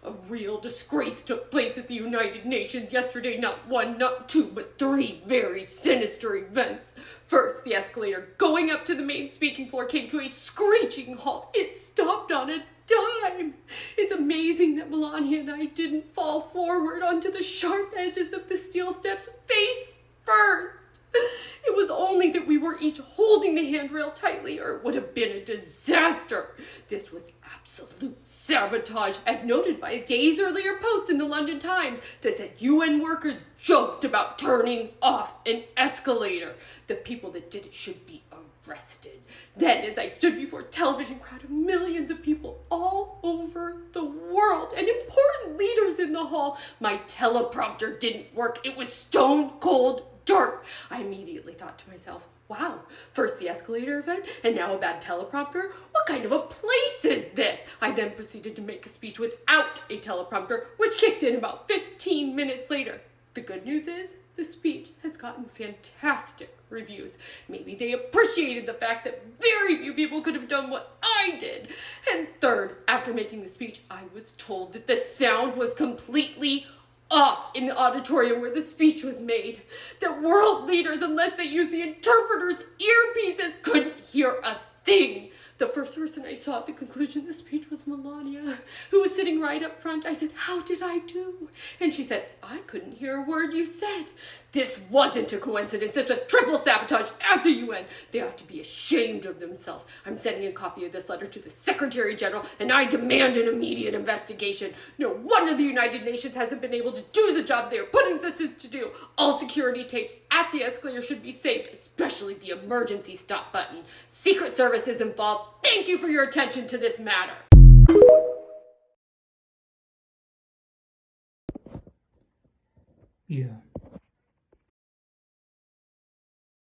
A real disgrace took place at the United Nations yesterday. Not one, not two, but three very sinister events. First, the escalator going up to the main speaking floor came to a screeching halt. It stopped on a dime. It's amazing that Melania and I didn't fall forward onto the sharp edges of the steel steps face first. It was only that we were each holding the handrail tightly, or it would have been a disaster. This was absolute sabotage, as noted by a days earlier post in the London Times that said UN workers joked about turning off an escalator. The people that did it should be arrested. Then, as I stood before a television crowd of millions of people all over the world and important leaders in the hall, my teleprompter didn't work. It was stone cold dark. I immediately thought to myself, wow, first the escalator event and now a bad teleprompter? What kind of a place is this? I then proceeded to make a speech without a teleprompter, which kicked in about 15 minutes later. The good news is the speech has gotten fantastic reviews. Maybe they appreciated the fact that very few people could have done what I did. And third, after making the speech, I was told that the sound was completely off in the auditorium where the speech was made. That world leaders, unless they used the interpreter's earpieces, couldn't hear a thing. The first person I saw at the conclusion of the speech was Melania, who was sitting right up front. I said, "How did I do?" And she said, "I couldn't hear a word you said." This wasn't a coincidence. This was triple sabotage at the UN. They ought to be ashamed of themselves. I'm sending a copy of this letter to the Secretary General, and I demand an immediate investigation. No wonder the United Nations hasn't been able to do the job they are putting citizens to do. All security tapes at the escalator should be saved, especially the emergency stop button. Secret Service is involved. Thank you for your attention to this matter. Yeah.